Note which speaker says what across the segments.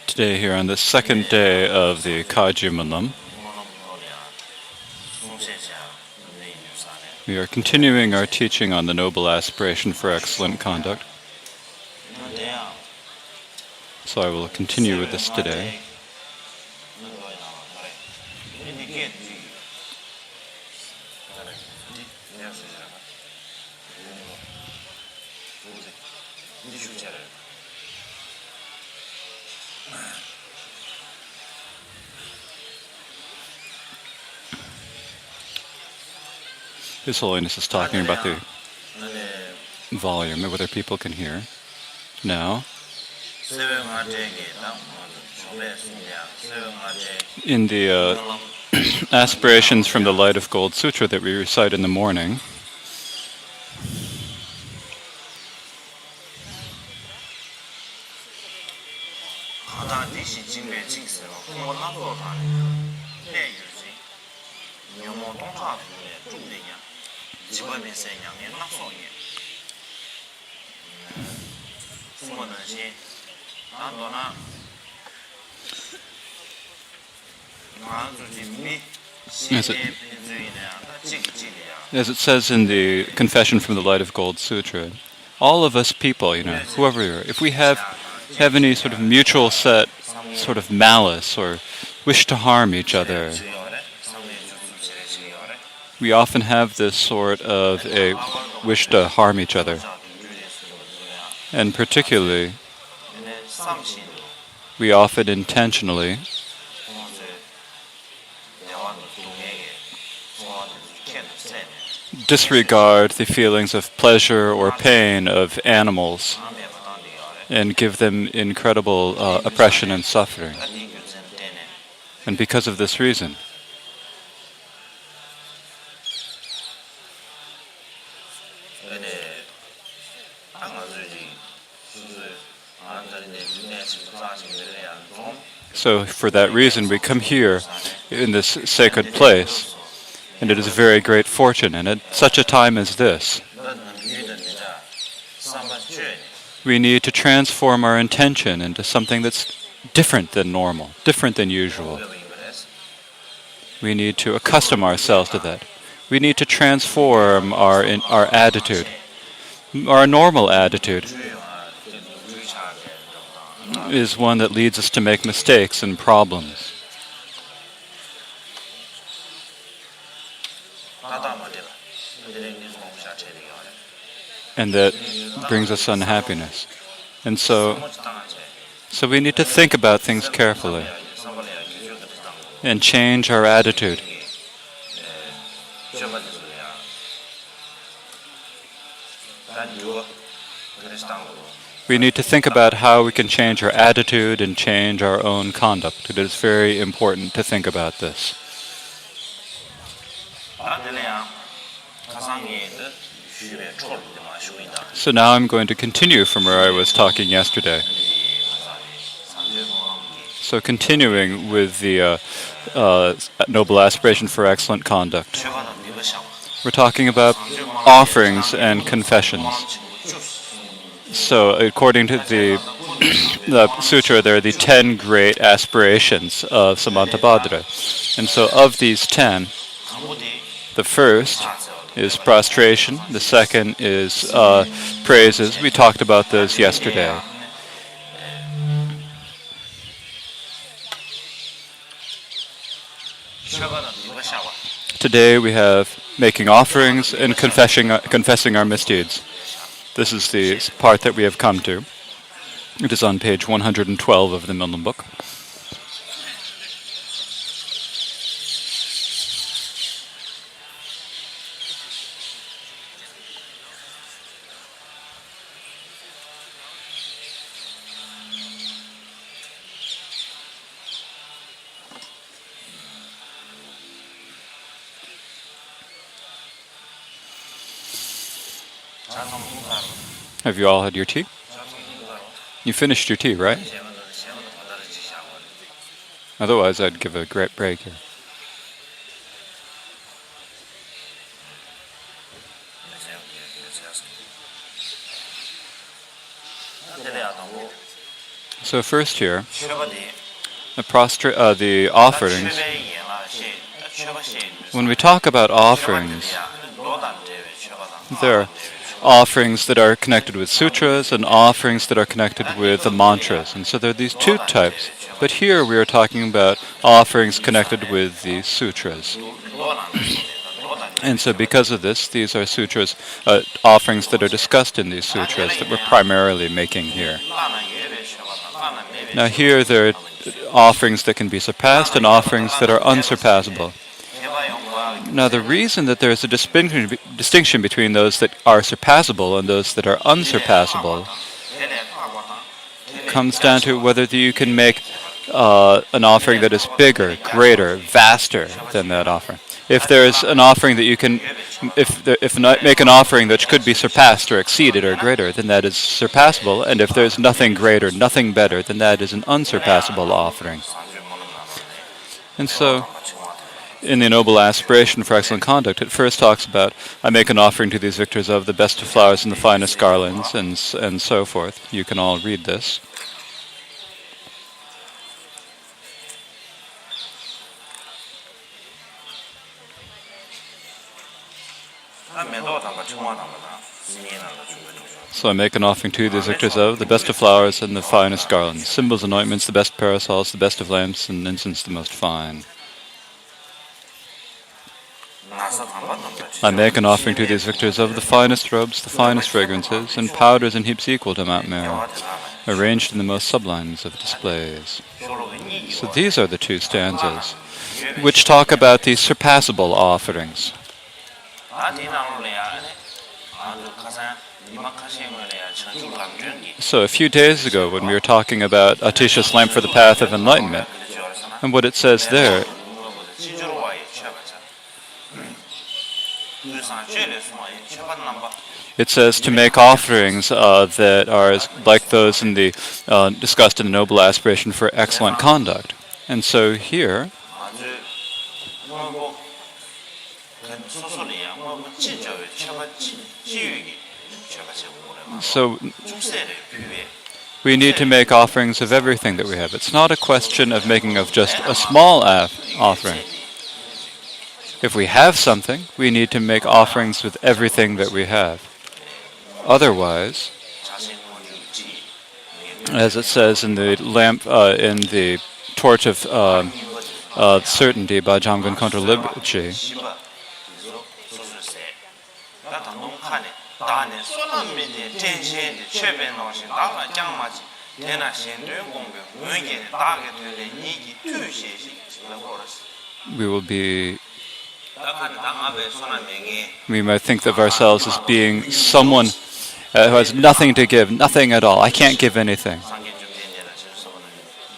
Speaker 1: Today, here on the second day of the Kajimanam, we are continuing our teaching on the noble aspiration for excellent conduct. So I will continue with this today. His Holiness is talking about the volume and whether people can hear. Now, in the aspirations from the Light of Gold Sutra that we recite in the morning, as it says in the Confession from the Light of Gold Sutra, all of us people, whoever we are, if we have any sort of mutual set sort of malice or wish to harm each other, we often have this sort of a wish to harm each other. And particularly, we often intentionally disregard the feelings of pleasure or pain of animals and give them incredible oppression and suffering. And because of this reason, so for that reason, we come here in this sacred place, and it is a very great fortune. And at such a time as this, we need to transform our intention into something that's different than normal, different than usual. We need to accustom ourselves to that. We need to transform our attitude. Our normal attitude is one that leads us to make mistakes and problems. And that brings us unhappiness. And so we need to think about things carefully and change our attitude. We need to think about how we can change our attitude and change our own conduct. It is very important to think about this. So now I'm going to continue from where I was talking yesterday. So continuing with the noble aspiration for excellent conduct. We're talking about offerings and confessions. So according to the sutra, there are the 10 great aspirations of Samantabhadra. And so of these 10, the first is prostration, the second is praises. We talked about those yesterday. Today we have making offerings and confessing our misdeeds. This is the part that we have come to. It is on page 112 of the Milne book. Have you all had your tea? You finished your tea, right? Otherwise, I'd give a great break here. So first here, the offerings. When we talk about offerings, there are offerings that are connected with sutras and offerings that are connected with the mantras. And so there are these two types. But here we are talking about offerings connected with the sutras. And so because of this, these are sutras, offerings that are discussed in these sutras that we're primarily making here. Now here there are offerings that can be surpassed and offerings that are unsurpassable. Now the reason that there is a distinction between those that are surpassable and those that are unsurpassable comes down to whether you can make an offering that is bigger, greater, vaster than that offering. If there's an offering that you can, make an offering that could be surpassed or exceeded or greater, then that is surpassable. And if there's nothing greater, nothing better, then that is an unsurpassable offering. And so, in the Noble Aspiration for Excellent Conduct, it first talks about, I make an offering to these victors of the best of flowers and the finest garlands, and so forth. You can all read this. So I make an offering to these victors of the best of flowers and the finest garlands, symbols and ointments, the best parasols, the best of lamps, and incense the most fine. I make an offering to these victors of the finest robes, the finest fragrances, and powders in heaps equal to Mount Meru, arranged in the most sublimes of displays. So these are the two stanzas which talk about the surpassable offerings. So a few days ago when we were talking about Atisha's lamp for the path of enlightenment, and what it says there, it says to make offerings that are like those in the discussed in the Noble Aspiration for Excellent Conduct. And so here, so we need to make offerings of everything that we have. It's not a question of making of just a small offering. If we have something, we need to make offerings with everything that we have. Otherwise, as it says in the lamp, in the torch of certainty by Jamgon Kontra Rinpoche, we might think of ourselves as being someone who has nothing to give, nothing at all. I can't give anything.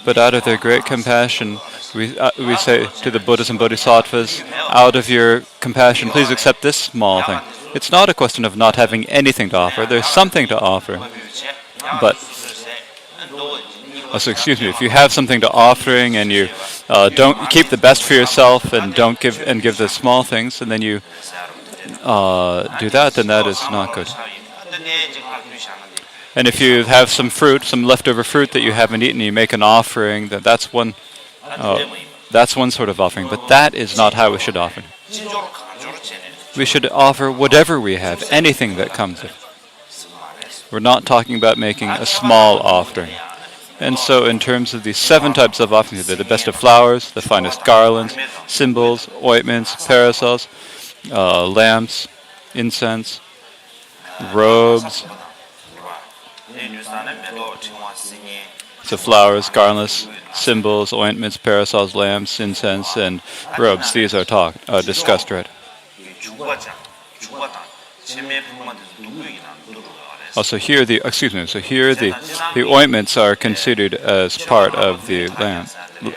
Speaker 1: But out of their great compassion, we say to the Buddhas and Bodhisattvas, out of your compassion, please accept this small thing. It's not a question of not having anything to offer. There's something to offer. But, if you have something to offering and you don't keep the best for yourself and don't give the small things, and then you do that, then that is not good. And if you have some fruit, some leftover fruit that you haven't eaten, you make an offering, that's one sort of offering. But that is not how we should offer. We should offer whatever we have, anything that comes in. We're not talking about making a small offering. And so in terms of the 7 types of offerings, they're the best of flowers, the finest garlands, symbols, ointments, parasols, lamps, incense, robes. So flowers, garlands, symbols, ointments, parasols, lamps, incense, and robes. These are discussed, right? Also here the ointments are considered as part of the lamp,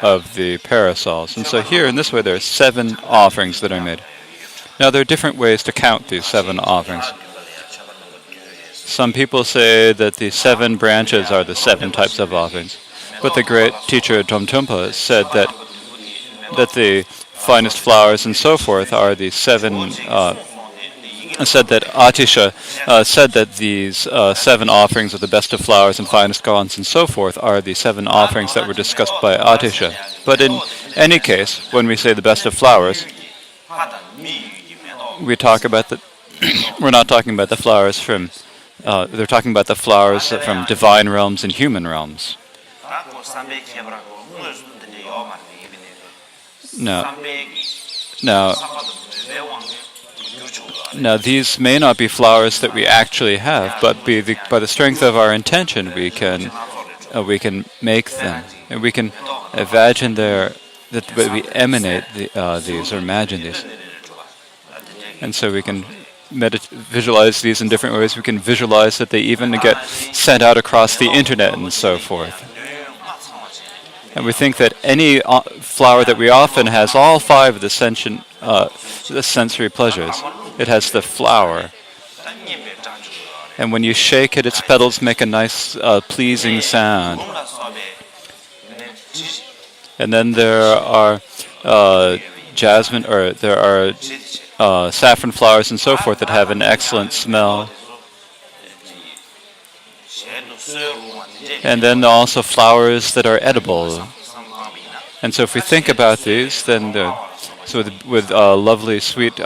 Speaker 1: of the parasols. And so here in this way there are 7 offerings that are made. Now there are different ways to count these 7 offerings. Some people say that the 7 branches are the 7 types of offerings. But the great teacher Dromtumpa said that the finest flowers and so forth are the 7 said that Atisha said that these 7 offerings of the best of flowers and finest garlands and so forth are the 7 offerings that were discussed by Atisha. But in any case, when we say the best of flowers, we talk about the we're not talking about the flowers from they're talking about the flowers from divine realms and human realms. Now, these may not be flowers that we actually have, but by the strength of our intention, we can make them, and we can imagine that we emanate these or imagine these, and so we can visualize these in different ways. We can visualize that they even get sent out across the internet and so forth. And we think that any flower that we often has all 5 of the sensory pleasures. It has the flower, and when you shake it, its petals make a nice, pleasing sound. And then there are jasmine, or there are saffron flowers and so forth that have an excellent smell. And then also flowers that are edible. And so if we think about these, then with lovely sweet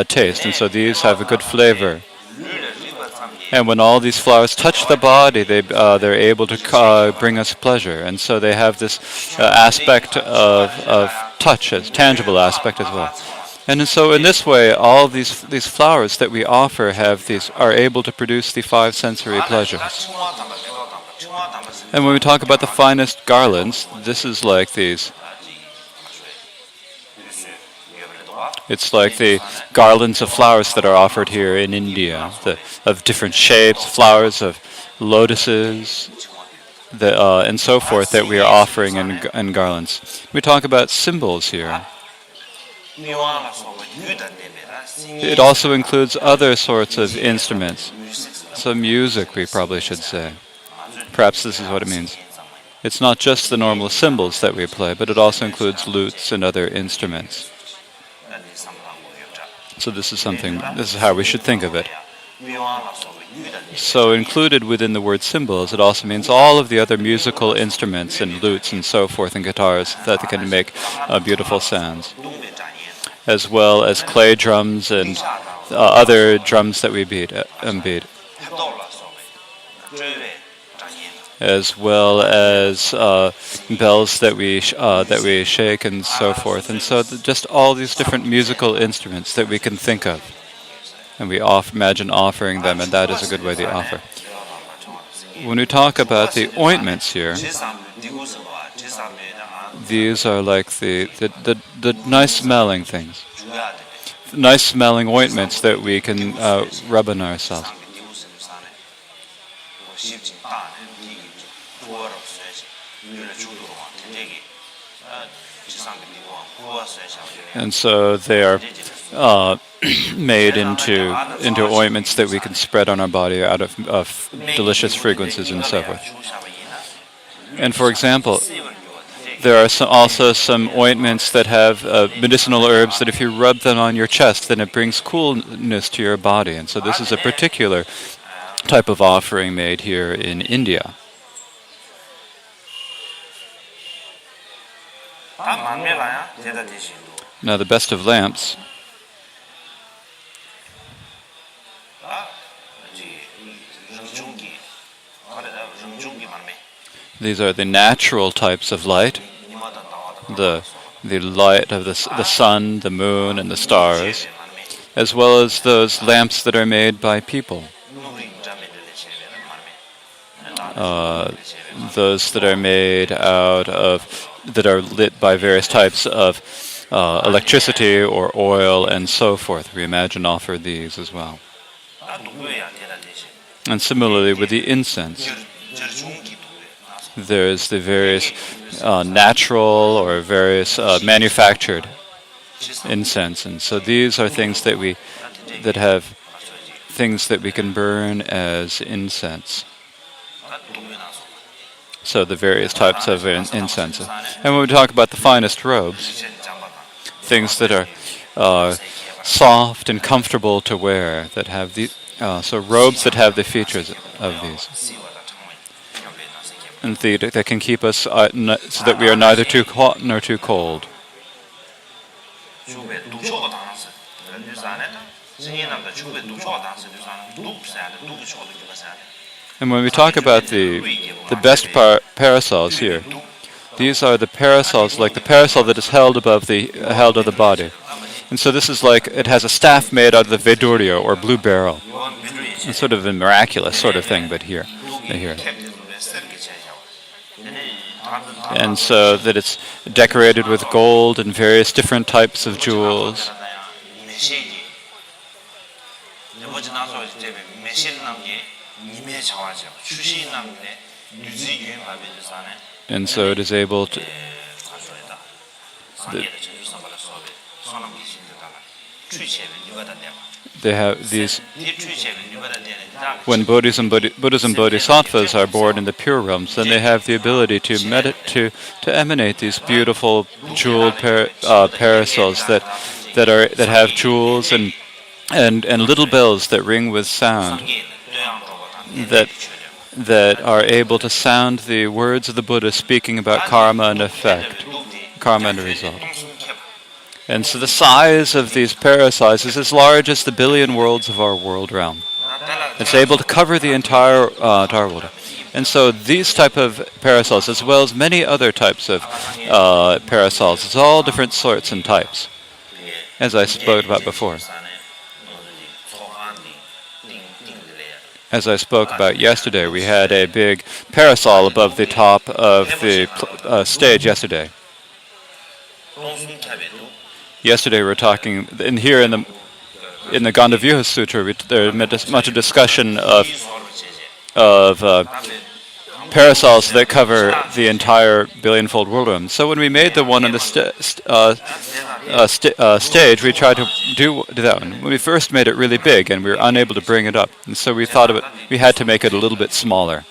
Speaker 1: taste, and so these have a good flavor. And when all these flowers touch the body, they're able to bring us pleasure, and so they have this aspect of touch, as tangible aspect as well. And so in this way, all these flowers that we offer are able to produce the 5 sensory pleasures. And when we talk about the finest garlands, this is like these. It's like the garlands of flowers that are offered here in India, of different shapes, flowers of lotuses, and so forth that we are offering in garlands. We talk about symbols here. It also includes other sorts of instruments. So music, we probably should say. Perhaps this is what it means. It's not just the normal cymbals that we play, but it also includes lutes and other instruments. So this is how we should think of it. So included within the word symbols, it also means all of the other musical instruments and lutes and so forth and guitars that can make beautiful sounds, as well as clay drums and other drums that we beat, as well as bells that we shake and so forth. And so just all these different musical instruments that we can think of, and we imagine offering them, and that is a good way to offer. When we talk about the ointments here, these are like the nice smelling things, nice smelling ointments that we can rub on ourselves. And so they are made into ointments that we can spread on our body out of delicious fragrances and so forth. And for example, there are also some ointments that have medicinal herbs that if you rub them on your chest, then it brings coolness to your body. And so this is a particular type of offering made here in India. Now the best of lamps, these are the natural types of light, the light of the sun, the moon, and the stars, as well as those lamps that are made by people. Those that are made that are lit by various types of electricity or oil and so forth. We imagine offer these as well. And similarly with the incense, there's the various natural or various manufactured incense, and so these are things that we can burn as incense. So the various types of incense. And when we talk about the finest robes, things that are soft and comfortable to wear, that have the so robes that have the features of these, and that can keep us so that we are neither too hot nor too cold. And when we talk about the best parasols here, these are the parasols, like the parasol that is held above the body. And so this is like, it has a staff made out of the vedurio, or blue beryl. It's sort of a miraculous sort of thing, but here. And so that it's decorated with gold and various different types of jewels. And so it is able to... They have these... When Buddhas and Bodhisattvas are born in the pure realms, then they have the ability to emanate these beautiful jeweled parasols that have jewels and little bells that ring with sound, that are able to sound the words of the Buddha speaking about karma and effect, karma and result. And so the size of these parasols is as large as the billion worlds of our world realm. It's able to cover the entire world. And so these type of parasols, as well as many other types of parasols, it's all different sorts and types, as I spoke about before. As I spoke about yesterday, we had a big parasol above the top of the stage yesterday. Yesterday we were talking, and here in the Gandavyuha Sutra, there was much a discussion of parasols that cover the entire billion-fold world realm. So when we made the one on the stage, we tried to do that one. When we first made it really big, and we were unable to bring it up, and so we thought we had to make it a little bit smaller.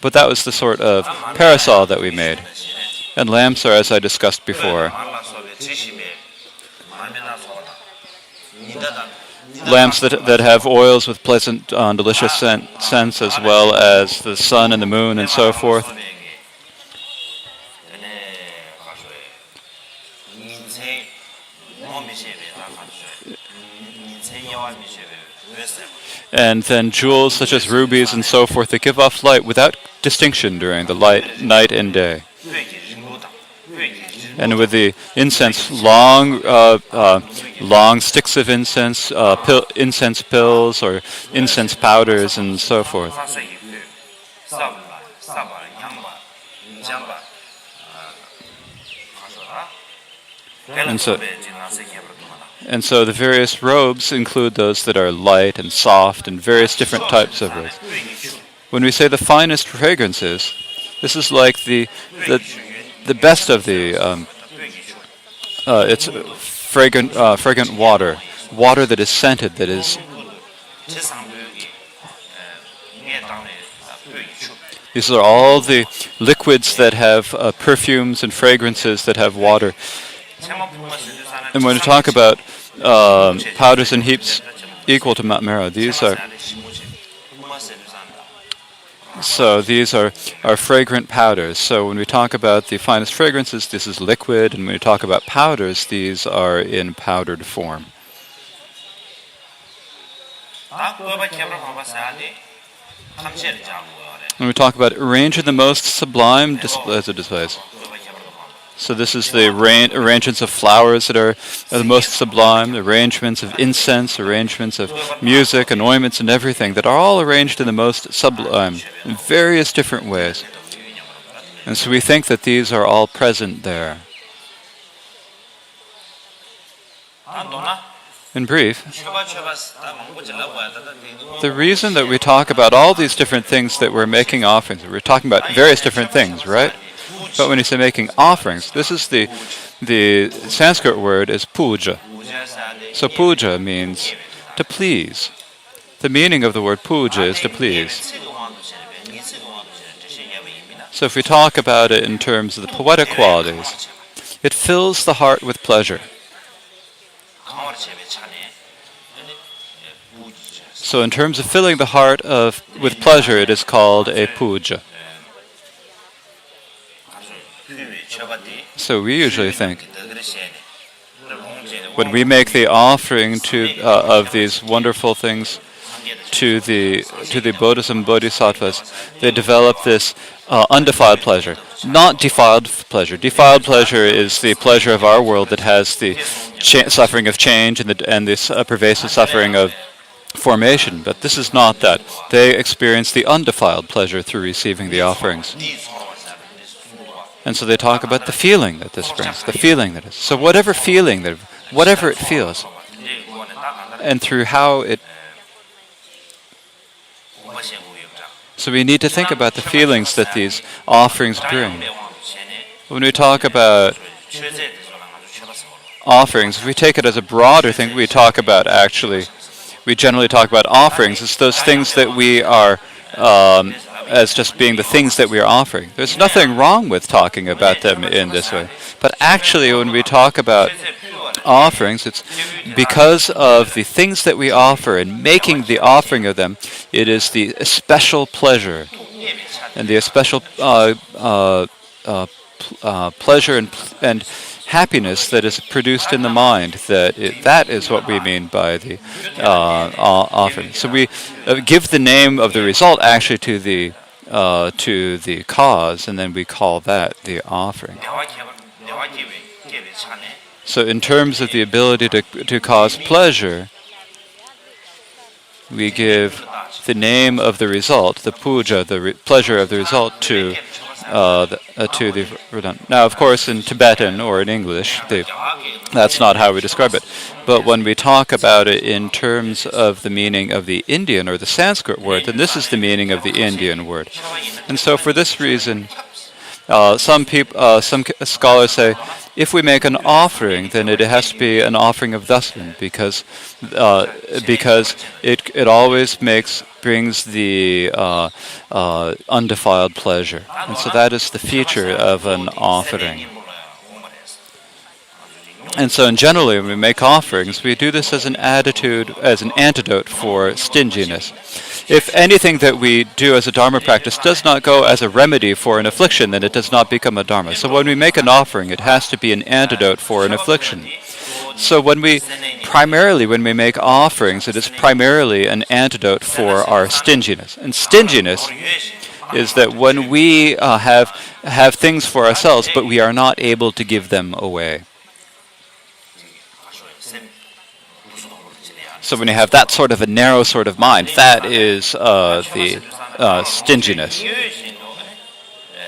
Speaker 1: But that was the sort of parasol that we made. And lamps are, as I discussed before, lamps that have oils with pleasant, delicious scents, as well as the sun and the moon and so forth. And then jewels such as rubies and so forth that give off light without distinction during the night and day. And with the incense, long sticks of incense, incense pills or incense powders and so forth. And so the various robes include those that are light and soft and various different types of robes. When we say the finest fragrances, this is like the best of the it's fragrant water that is scented, that is. These are all the liquids that have perfumes and fragrances that have water. And when we talk about powders and heaps equal to Mount Meru, these are fragrant powders. So when we talk about the finest fragrances, this is liquid, and when we talk about powders, these are in powdered form. When we talk about arranging the most sublime displays. So this is the arrangements of flowers that are the most sublime, arrangements of incense, arrangements of music and ointments and everything that are all arranged in the most sublime, in various different ways. And so we think that these are all present there. In brief, the reason that we talk about all these different things that we're making offerings, we're talking about various different things, right? But when you say making offerings, this is the Sanskrit word is puja. So puja means to please. The meaning of the word puja is to please. So if we talk about it in terms of the poetic qualities, it fills the heart with pleasure. So in terms of filling the heart with pleasure, it is called a puja. So we usually think when we make the offering of these wonderful things to the Buddhas and Bodhisattvas, they develop this undefiled pleasure, not defiled pleasure. Defiled pleasure is the pleasure of our world that has the suffering of change and this pervasive suffering of formation. But this is not that. They experience the undefiled pleasure through receiving the offerings. And so they talk about the feeling that this brings, the feeling that is. So whatever it feels, and through how it. So we need to think about the feelings that these offerings bring. When we talk about offerings, if we take it as a broader thing, we generally talk about offerings as those things that we are, as just being the things that we are offering. There's nothing wrong with talking about them in this way. But actually, when we talk about offerings, it's because of the things that we offer and making the offering of them, it is the special pleasure and the special pleasure and happiness that is produced in the mind. That is what we mean by the offering. So we give the name of the result actually to the cause, and then we call that the offering. So in terms of the ability to cause pleasure, we give the name of the result, the puja, the pleasure of the result, to the Verdant. Now, of course, in Tibetan or in English, that's not how we describe it. But when we talk about it in terms of the meaning of the Indian or the Sanskrit word, then this is the meaning of the Indian word. And so for this reason, some scholars say, if we make an offering, then it has to be an offering of thusman, because it always brings the undefiled pleasure, and so that is the feature of an offering. And so, generally, when we make offerings, we do this as an antidote for stinginess. If anything that we do as a Dharma practice does not go as a remedy for an affliction, then it does not become a Dharma. So when we make an offering, it has to be an antidote for an affliction. So when we make offerings, it is primarily an antidote for our stinginess. And stinginess is that when we have things for ourselves, but we are not able to give them away. So when you have that sort of a narrow sort of mind, that is the stinginess.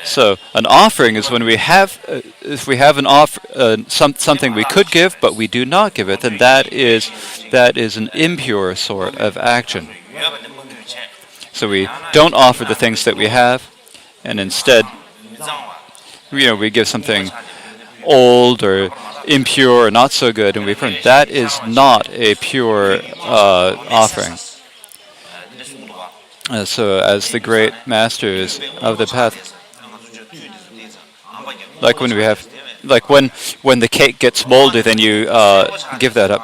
Speaker 1: So an offering is when if we have something we could give, but we do not give it, then that is an impure sort of action. So we don't offer the things that we have, and instead, we give something old or impure or not so good, and we print. That is not a pure offering. So as the great masters of the path, like when the cake gets moldy, then you give that up,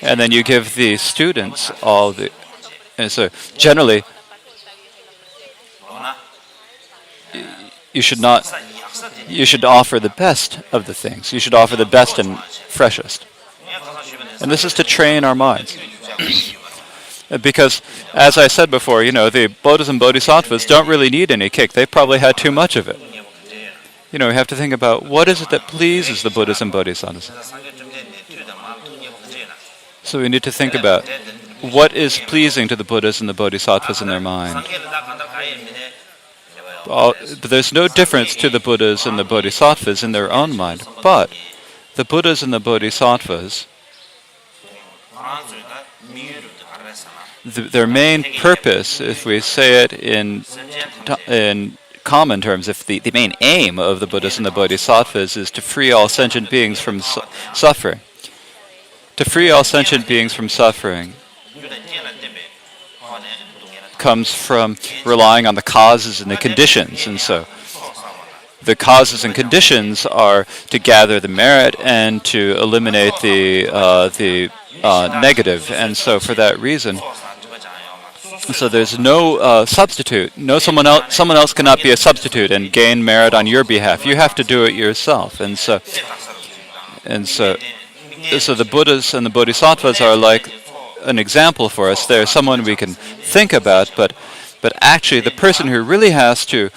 Speaker 1: and then you give the students all the. And so generally, you should offer the best of the things. You should offer the best and freshest. And this is to train our minds. Because, as I said before, the Buddhas and Bodhisattvas don't really need any cake. They probably had too much of it. We have to think about what is it that pleases the Buddhas and Bodhisattvas. So we need to think about what is pleasing to the Buddhas and the Bodhisattvas in their mind. But there's no difference to the Buddhas and the Bodhisattvas in their own mind. But the Buddhas and the Bodhisattvas, their main purpose, if we say it in common terms, if the main aim of the Buddhas and the Bodhisattvas is to free all sentient beings from suffering. To free all sentient beings from suffering comes from relying on the causes and the conditions. And so the causes and conditions are to gather the merit and to eliminate the negative. And so for that reason, So there's no substitute. No, someone else cannot be a substitute and gain merit on your behalf. You have to do it yourself. So the Buddhas and the Bodhisattvas are like an example for us. They're someone we can think about, but actually the person who really has to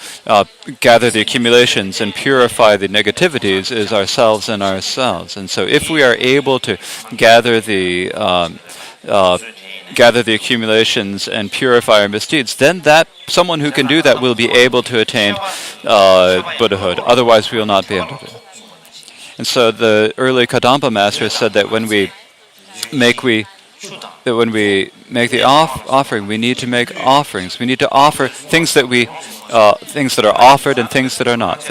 Speaker 1: gather the accumulations and purify the negativities is ourselves and ourselves. And so if we are able to gather the accumulations and purify our misdeeds, then that someone who can do that will be able to attain Buddhahood. Otherwise, we will not be able to. And so the early Kadampa masters said that when we make the offering, we need to make offerings. We need to offer things that are offered and things that are not.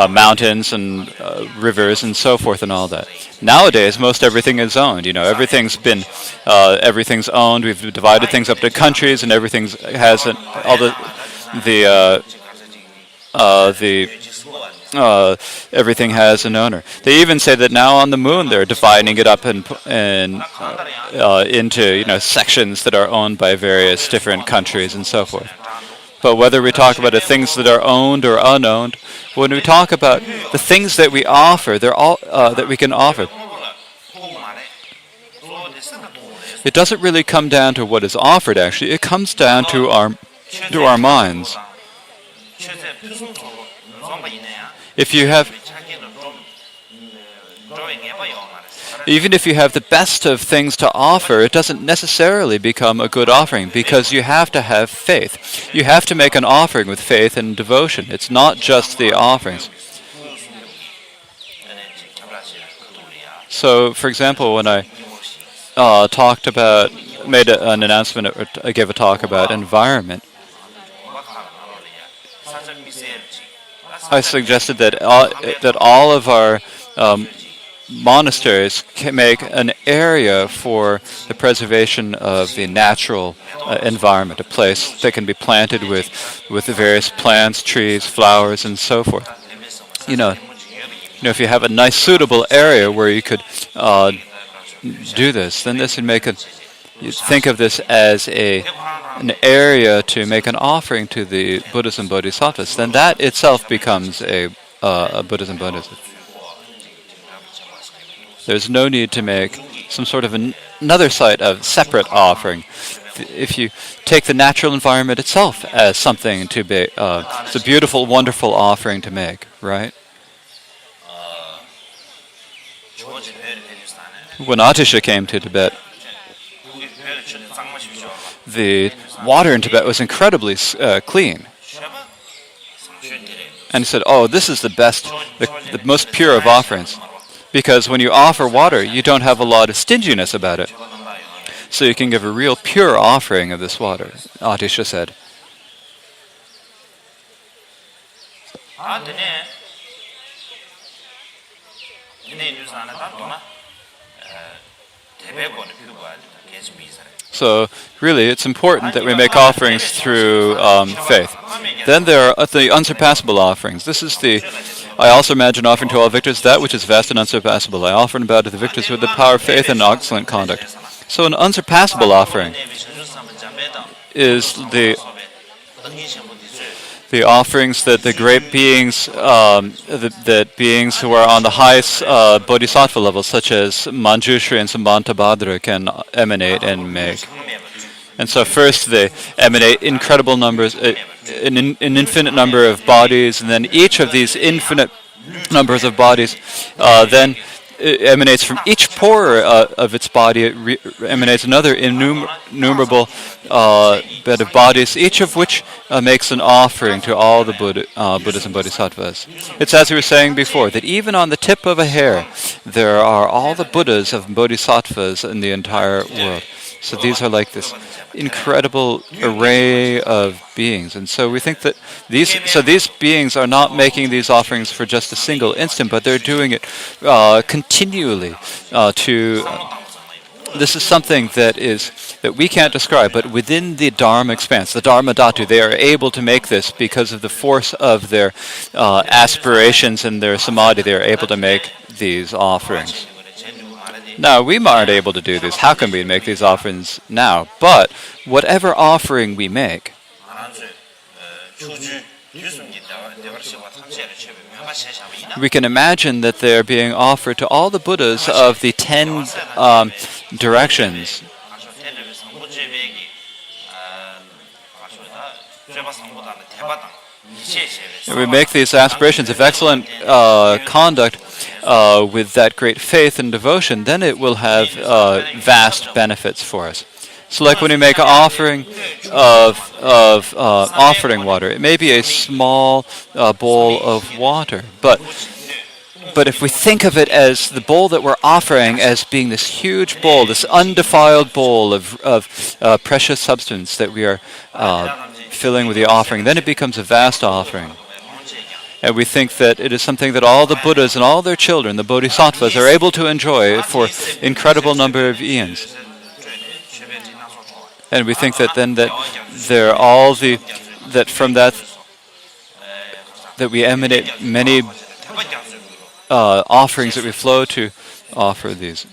Speaker 1: Mountains and rivers and so forth and all that. Nowadays, most everything is owned. Everything's owned. We've divided things up to countries, and everything has everything has an owner. They even say that now on the moon they're dividing it up into sections that are owned by various different countries and so forth. But whether we talk about the things that are owned or unowned, when we talk about the things that we offer, they're all that we can offer. It doesn't really come down to what is offered. Actually, it comes down to our minds. Even if you have the best of things to offer, it doesn't necessarily become a good offering, because you have to have faith. You have to make an offering with faith and devotion. It's not just the offerings. So, for example, when I made an announcement, or I gave a talk about environment, I suggested that all of our monasteries can make an area for the preservation of the natural environment, a place that can be planted with the various plants, trees, flowers, and so forth. If you have a nice, suitable area where you could do this, then this would make you think of this as an area to make an offering to the Buddhas and Bodhisattvas. Then that itself becomes a Buddhas and Bodhisattvas. There's no need to make some sort of another site of separate offering. If you take the natural environment itself as something to be, it's a beautiful, wonderful offering to make, right? When Atisha came to Tibet, the water in Tibet was incredibly clean. And he said, "Oh, this is the best, the most pure of offerings." Because when you offer water, you don't have a lot of stinginess about it. So you can give a real pure offering of this water, Atisha said. So really, it's important that we make offerings through faith. Then there are the unsurpassable offerings. I also imagine offering to all victors that which is vast and unsurpassable. I offer and bow to the victors with the power of faith and excellent conduct. So an unsurpassable offering is the offerings that the great beings, that beings who are on the highest bodhisattva levels, such as Manjushri and Sambantabhadra, can emanate and make. And so first they emanate incredible numbers, an infinite number of bodies, and then each of these infinite numbers of bodies then emanates from each pore of its body. It emanates another innumerable bed of bodies, each of which makes an offering to all the Buddhas and Bodhisattvas. It's as we were saying before, that even on the tip of a hair, there are all the Buddhas and Bodhisattvas in the entire world. So these are like this incredible array of beings. And so we think that these beings are not making these offerings for just a single instant, but they're doing it continually this is something that we can't describe, but within the Dharma expanse, the Dharma Dhatu, they are able to make this because of the force of their aspirations and their samadhi. They are able to make these offerings. Now, we aren't able to do this. How can we make these offerings now? But whatever offering we make, we can imagine that they're being offered to all the Buddhas of the 10 directions. We make these aspirations of excellent conduct with that great faith and devotion, then it will have vast benefits for us. So like when we make an offering of offering water, it may be a small bowl of water, but if we think of it as the bowl that we're offering as being this huge bowl, this undefiled bowl of precious substance that we are filling with the offering, then it becomes a vast offering. And we think that it is something that all the Buddhas and all their children, the Bodhisattvas, are able to enjoy for incredible number of eons. And we think that then that they're all that from that we emanate many offerings that we flow to offer these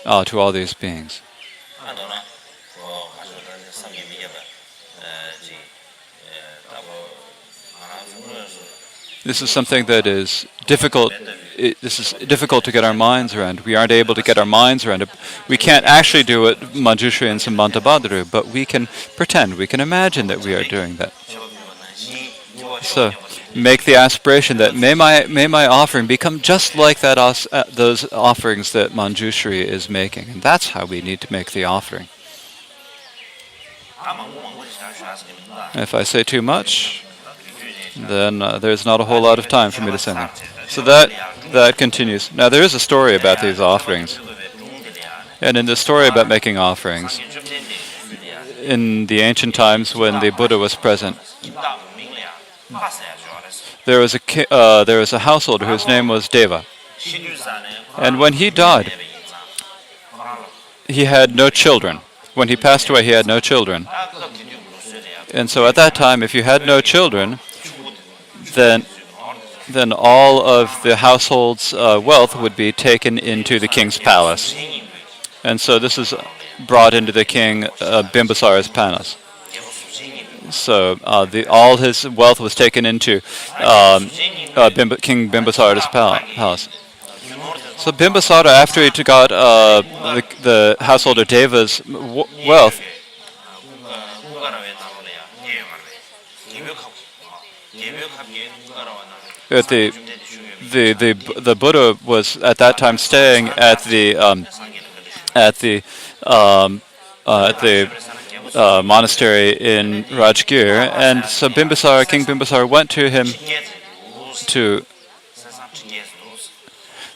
Speaker 1: to all these beings. This is something that is difficult. This is difficult to get our minds around. We aren't able to get our minds around it. We can't actually do it Manjushri and Sambantabhadra, but we can pretend, we can imagine that we are doing that. So make the aspiration that may my offering become just like that those offerings that Manjushri is making. And that's how we need to make the offering. If I say too much, then there's not a whole lot of time for me to say that. So that continues. Now there is a story about these offerings. And in the story about making offerings, in the ancient times when the Buddha was present, there was a householder whose name was Deva. And when he died, he had no children. When he passed away, he had no children. And so at that time, if you had no children, then all of the household's wealth would be taken into the king's palace. And so this is brought into the king Bimbisara's palace. So all his wealth was taken into King Bimbisara's palace. So Bimbisara, after he got the householder Deva's wealth, the Buddha was at that time staying at the monastery in Rajgir, and so King Bimbisara went to him to.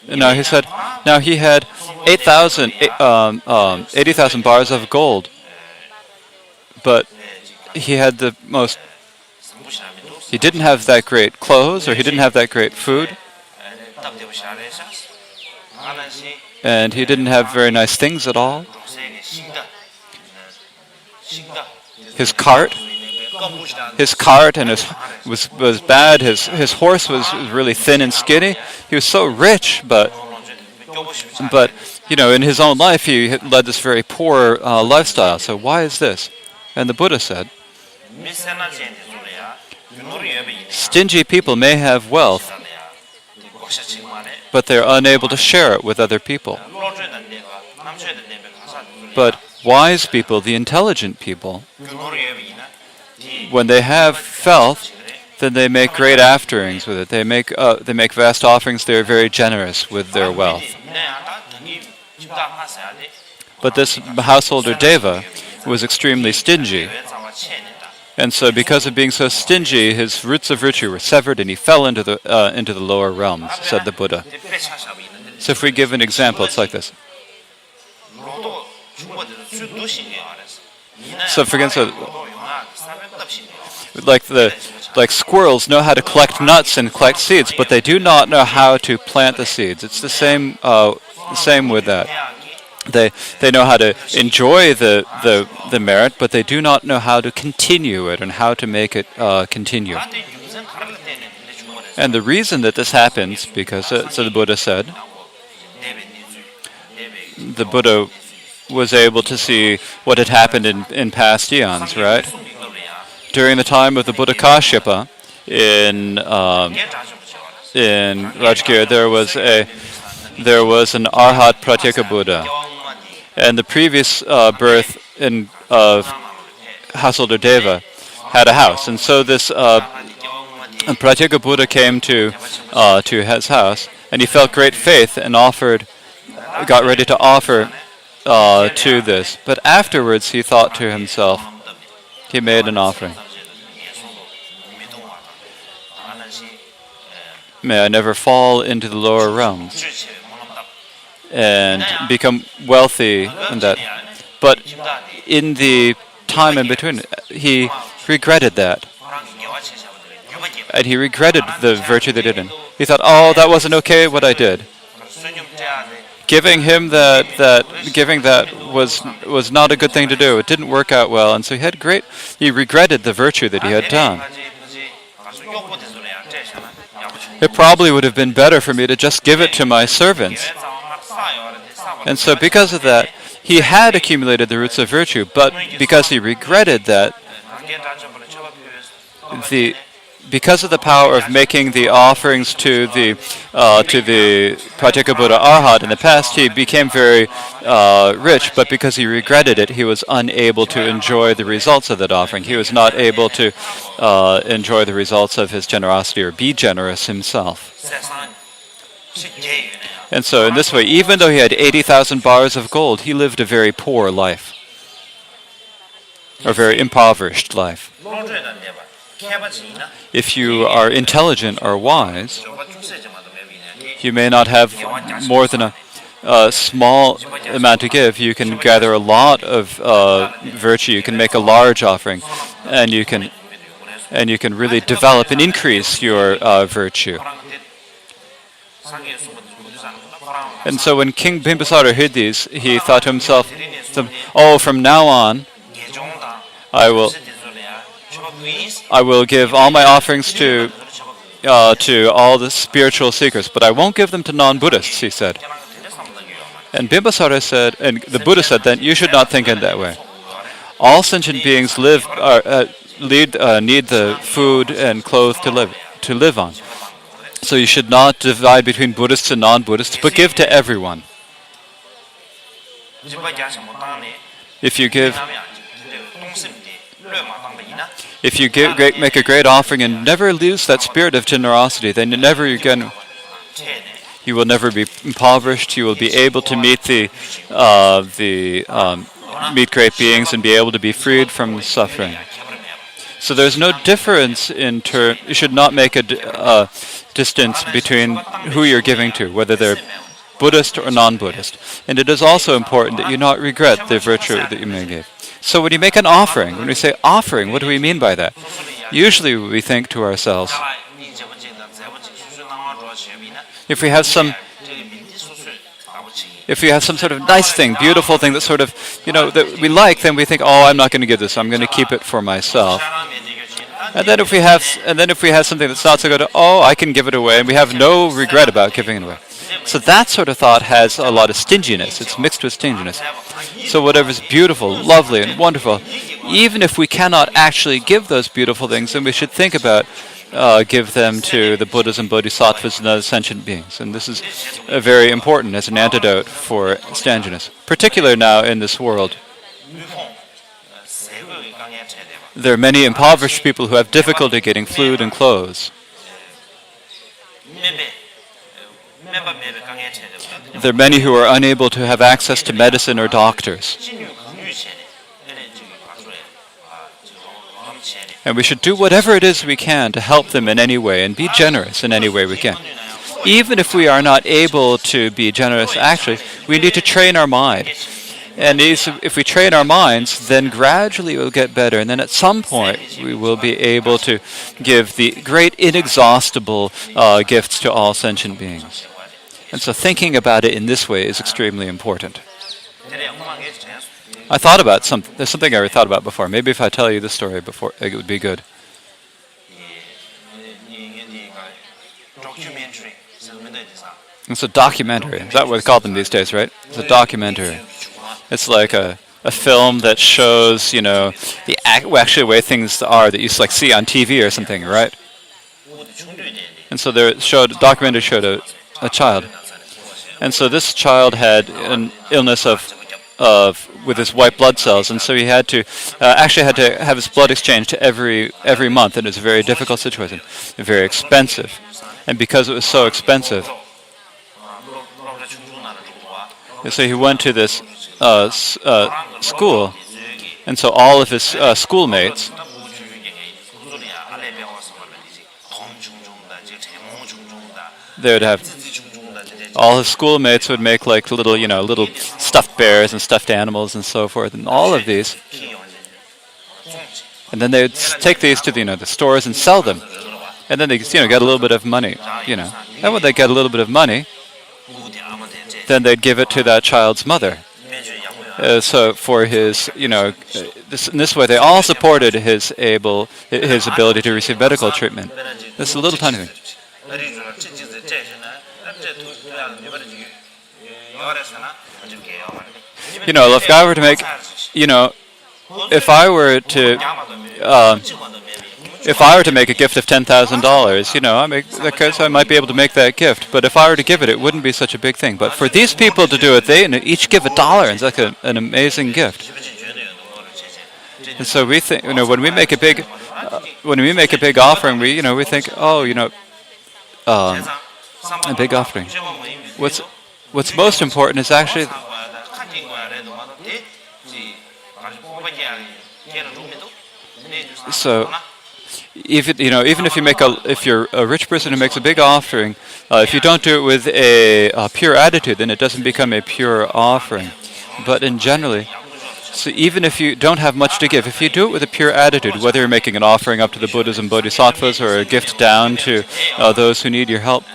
Speaker 1: Now he said, now he had 80,000 bars of gold, but he had the most. He didn't have that great clothes, or he didn't have that great food, and he didn't have very nice things at all. His cart and was bad. His horse was really thin and skinny. He was so rich, but in his own life he led this very poor lifestyle. So why is this? And the Buddha said, stingy people may have wealth, but they're unable to share it with other people. But wise people, the intelligent people, when they have wealth, then they make great offerings with it. They make vast offerings. They're very generous with their wealth. But this householder Deva was extremely stingy. And so because of being so stingy, his roots of virtue were severed and he fell into the lower realms, said the Buddha. So if we give an example, it's like this. So for example, like squirrels know how to collect nuts and collect seeds, but they do not know how to plant the seeds. It's the same with that. They know how to enjoy the merit, but they do not know how to continue it and how to make it continue. And the reason that this happens, because so the Buddha said, the Buddha was able to see what had happened in past eons, right? During the time of the Buddha Kashyapa in Rajgir, there was an Arhat Pratyeka Buddha, and the previous birth of householder Deva had a house, and so this Pratyeka Buddha came to his house, and he felt great faith and got ready to offer to this. But afterwards, he thought to himself, he made an offering. May I never fall into the lower realms and become wealthy and that. But in the time in between, he regretted that. And he regretted the virtue they did in. He thought, oh, that wasn't okay what I did. Giving that was not a good thing to do. It didn't work out well, and so he regretted the virtue that he had done. It probably would have been better for me to just give it to my servants. And so because of that, he had accumulated the roots of virtue, but because he regretted that, because of the power of making the offerings to the Pratyeka Buddha Arhat in the past, he became very rich, but because he regretted it, he was unable to enjoy the results of that offering. He was not able to enjoy the results of his generosity or be generous himself. And so in this way, even though he had 80,000 bars of gold, he lived a very poor life, or very impoverished life. If you are intelligent or wise, you may not have more than a small amount to give. You can gather a lot of virtue. You can make a large offering, and you can really develop and increase your virtue. And so when King Bimbisara heard these, he thought to himself, "Oh, from now on, I will give all my offerings to all the spiritual seekers, but I won't give them to non-Buddhists," he said. And Bimbisara said, and the Buddha said, then you should not think in that way. All sentient beings need the food and clothes to live on. So you should not divide between Buddhists and non-Buddhists, but give to everyone. If you make a great offering and never lose that spirit of generosity, then you will never be impoverished. You will be able to meet meet great beings and be able to be freed from suffering. So there's no difference in term. You should not make a distance between who you're giving to, whether they're Buddhist or non-Buddhist. And it is also important that you not regret the virtue that you may give. So when you make an offering, when we say offering, what do we mean by that? Usually we think to ourselves, if we have some sort of nice thing, beautiful thing that sort of, that we like, then we think, oh, I'm not going to give this. I'm going to keep it for myself. And then if we have something that's not so good, oh, I can give it away, and we have no regret about giving it away. So that sort of thought has a lot of stinginess. It's mixed with stinginess. So whatever's beautiful, lovely, and wonderful, even if we cannot actually give those beautiful things, then we should think about give them to the Buddhas and Bodhisattvas and other sentient beings. And this is very important as an antidote for stinginess, particularly now in this world. There are many impoverished people who have difficulty getting food and clothes. There are many who are unable to have access to medicine or doctors. And we should do whatever it is we can to help them in any way and be generous in any way we can. Even if we are not able to be generous, actually, we need to train our mind. And if we train our minds, then gradually we'll get better. And then at some point, we will be able to give the great inexhaustible gifts to all sentient beings. And so thinking about it in this way is extremely important. I thought about something. There's something I already thought about before. Maybe if I tell you the story before, it would be good. It's a documentary. Is that what they call them these days, right? It's a documentary. It's like a film that shows, the actual way things are that you like see on TV or something, right? And so documentary showed a child. And so this child had an illness with his white blood cells, and so he had to have his blood exchanged every month, and it was a very difficult situation, very expensive. And because it was so expensive, so he went to this school, and so all of his schoolmates, they would have all his schoolmates would make like little stuffed bears and stuffed animals and so forth, and all of these, and then they would take these to the stores and sell them, and then they get a little bit of money, And when they get a little bit of money, then they'd give it to that child's mother. So for his, in this way, they all supported his ability to receive medical treatment. This is a little tiny thing. If I were to make, if I were to make a gift of $10,000, I might be able to make that gift. But if I were to give it, it wouldn't be such a big thing. But for these people to do it, they each give $1, and it's like an amazing gift. And so we think, when we make a big offering, we think, a big offering. What's most important is actually. So, even if you're a rich person who makes a big offering, if you don't do it with a pure attitude, then it doesn't become a pure offering. But generally, so even if you don't have much to give, if you do it with a pure attitude, whether you're making an offering up to the Buddhas and Bodhisattvas or a gift down to those who need your help,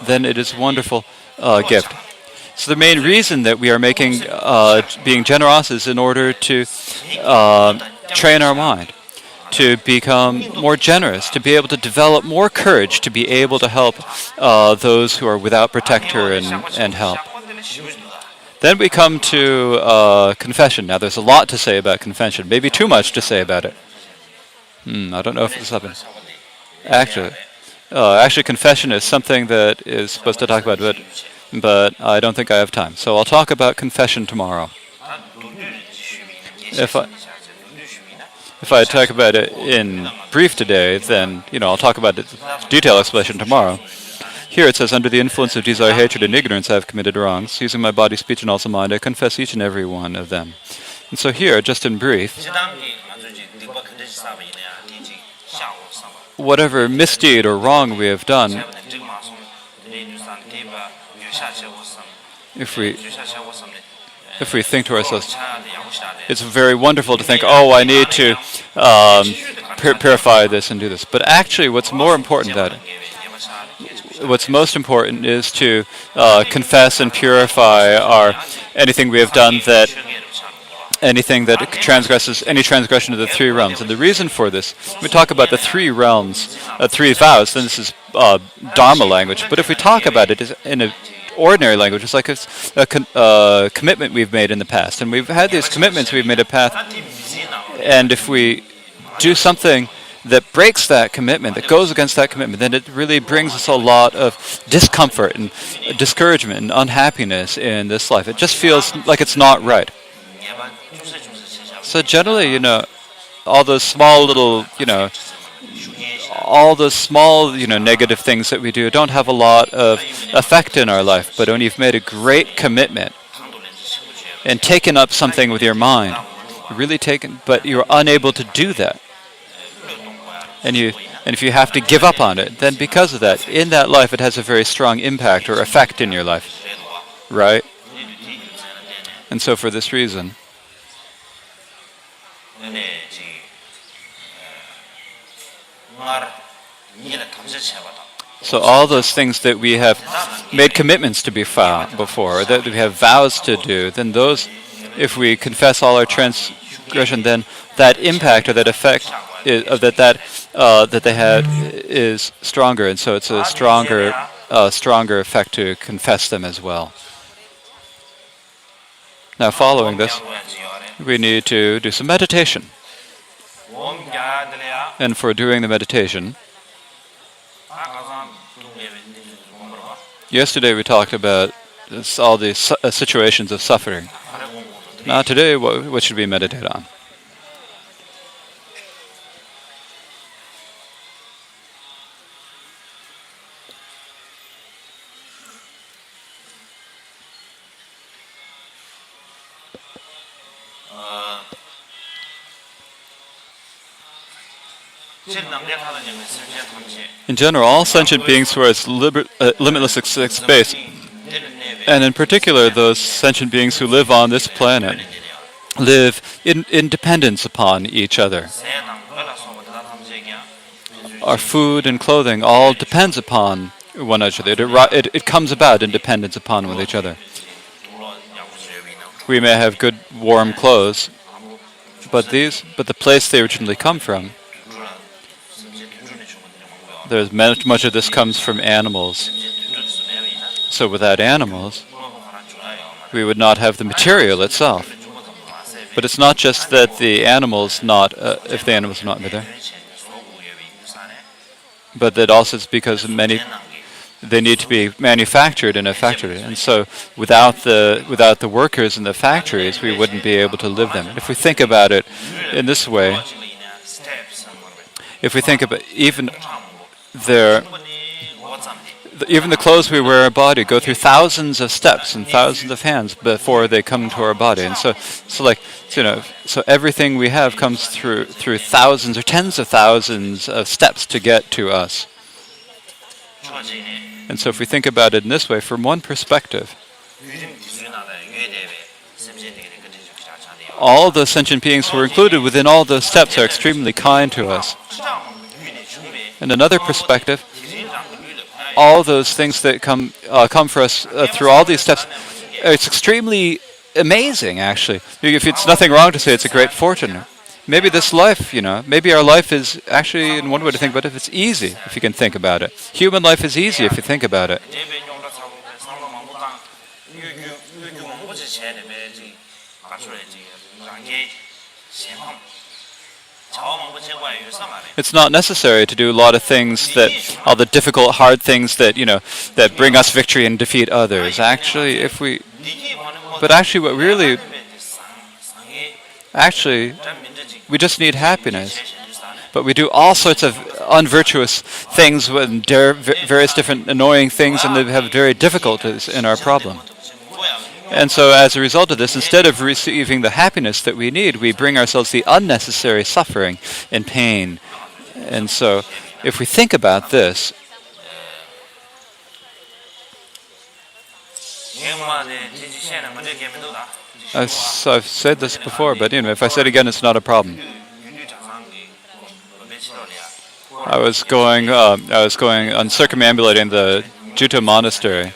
Speaker 1: then it is a wonderful gift. So the main reason that we are being generous is in order to train our mind, to become more generous, to be able to develop more courage, to be able to help those who are without protector and help. Then we come to confession. Now, there's a lot to say about confession, maybe too much to say about it. I don't know if this happened. Actually, confession is something that is supposed to talk about, but I don't think I have time. So I'll talk about confession tomorrow. If I talk about it in brief today, then I'll talk about it detailed explanation tomorrow. Here it says, under the influence of desire, hatred, and ignorance, I have committed wrongs. Using my body, speech, and also mind, I confess each and every one of them. And so here, just in brief, whatever misdeed or wrong we have done, if we think to ourselves, it's very wonderful to think, I need to purify this and do this. But actually, what's most important is to confess and purify anything we have done anything that transgresses any transgression of the three realms. And the reason for this, we talk about the three realms, three vows, then this is Dharma language. But if we talk about it in an ordinary language, it's like it's a commitment we've made in the past. And we've had these commitments we've made in the past. And if we do something that breaks that commitment, that goes against that commitment, then it really brings us a lot of discomfort and discouragement and unhappiness in this life. It just feels like it's not right. So generally, all those small little, negative things that we do don't have a lot of effect in our life. But when you've made a great commitment and taken up something with your mind, but you're unable to do that, and if you have to give up on it, then because of that, in that life, it has a very strong impact or effect in your life, right? And so for this reason, so all those things that we have made commitments to before, that we have vows to do, then those, if we confess all our transgression, then that impact or that effect that they had is stronger, and so it's a stronger stronger effect to confess them as well. Now, following this, we need to do some meditation. And for doing the meditation, yesterday we talked about all these situations of suffering. Now today, what should we meditate on? In general, all sentient beings who are limitless space, and in particular those sentient beings who live on this planet, live in dependence upon each other. Our food and clothing all depends upon one another. It comes about in dependence upon one each other. We may have good warm clothes, but the place they originally come from, there's much of this comes from animals. So without animals, we would not have the material itself. But it's not just that the animals if the animals are not there, but that also it's because they need to be manufactured in a factory. And so without the workers in the factories, we wouldn't be able to live them. If we think about it in this way, if we think about even the clothes we wear on our body go through thousands of steps and thousands of hands before they come to our body, and so everything we have comes through thousands or tens of thousands of steps to get to us. And so if we think about it in this way, from one perspective, all the sentient beings who are included within all those steps are extremely kind to us. In another perspective, all those things that come for us through all these steps, it's extremely amazing, actually. If it's nothing wrong to say it's a great fortune. Maybe this life, maybe our life is actually, in one way to think about it, it's easy, if you can think about it. Human life is easy if you think about it. It's not necessary to do a lot of things all the difficult, hard things that bring us victory and defeat others. Actually, we just need happiness. But we do all sorts of unvirtuous things and various different annoying things, and they have very difficulties in our problem. And so as a result of this, instead of receiving the happiness that we need, we bring ourselves the unnecessary suffering and pain. And so if we think about this, I've said this before, but if I say it again, it's not a problem. I was going on circumambulating the Juto monastery.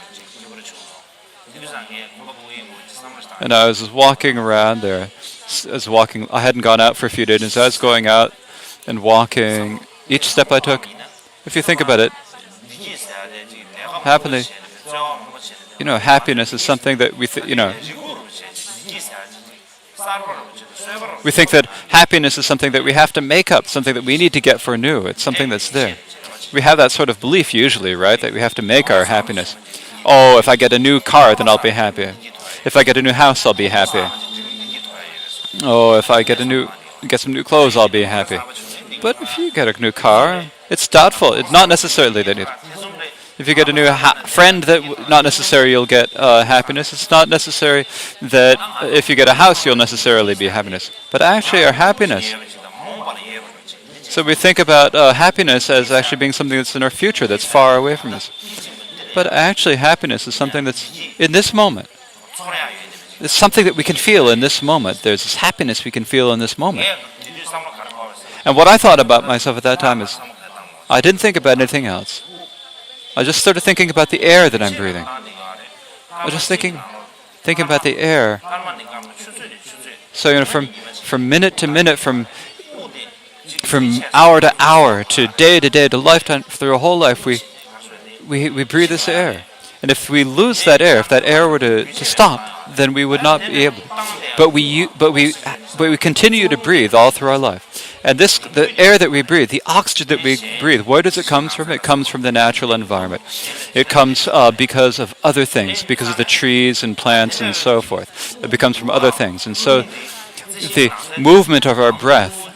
Speaker 1: And I was walking around there. I hadn't gone out for a few days, and so I was going out and walking. Each step I took, if you think about it, happiness is something that we think that happiness is something that we have to make up, something that we need to get for new. It's something that's there. We have that sort of belief usually, right? That we have to make our happiness. Oh, if I get a new car, then I'll be happy. If I get a new house, I'll be happy. Oh, if I get some new clothes, I'll be happy. But if you get a new car, it's doubtful. It's not necessarily that if you get a new friend, that not necessarily you'll get happiness. It's not necessary that if you get a house, you'll necessarily be happiness. But actually, our happiness. So we think about happiness as actually being something that's in our future, that's far away from us. But actually, happiness is something that's in this moment. It's something that we can feel in this moment. There's this happiness we can feel in this moment. And what I thought about myself at that time is, I didn't think about anything else. I just started thinking about the air that I'm breathing. I was just thinking about the air. So from minute to minute, from hour to hour, to day, to lifetime, through a whole life, we we breathe this air. And if we lose that air, if that air were to stop, then we would not be able. But we continue to breathe all through our life. And the air that we breathe, the oxygen that we breathe, where does it come from? It comes from the natural environment. It comes because of other things, because of the trees and plants and so forth. It comes from other things. And so the movement of our breath,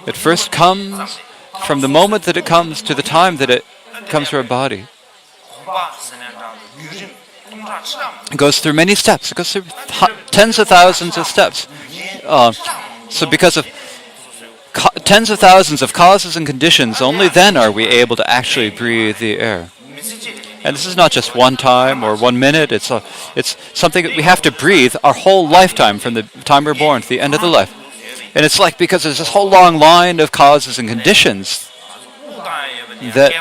Speaker 1: it first comes from the moment that it comes to the time that it comes to our body. It goes through many steps. It goes through tens of thousands of steps. So because of tens of thousands of causes and conditions, only then are we able to actually breathe the air. And this is not just one time or 1 minute. It's something that we have to breathe our whole lifetime, from the time we're born to the end of the life. And it's like, because there's this whole long line of causes and conditions, that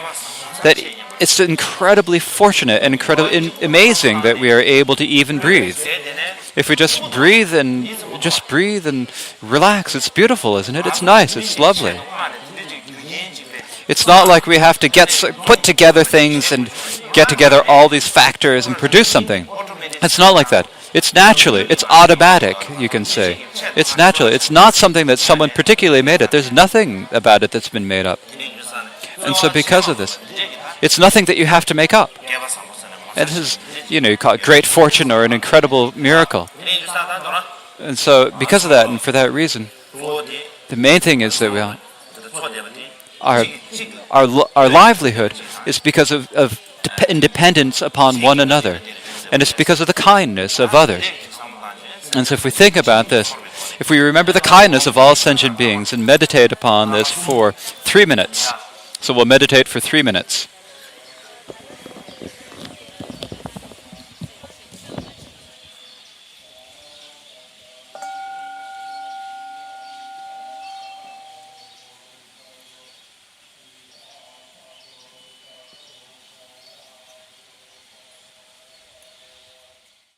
Speaker 1: it's incredibly fortunate and incredibly amazing that we are able to even breathe. If we just breathe and relax, it's beautiful, isn't it? It's nice, it's lovely. It's not like we have to put together things and get together all these factors and produce something. It's not like that. It's naturally, it's automatic, you can say. It's natural. It's not something that someone particularly made it. There's nothing about it that's been made up. And so because of this, it's nothing that you have to make up. And this is, you call it great fortune or an incredible miracle. And so because of that, and for that reason, the main thing is that our livelihood is because of independence upon one another. And it's because of the kindness of others. And so if we think about this, if we remember the kindness of all sentient beings and meditate upon this for 3 minutes, so we'll meditate for 3 minutes.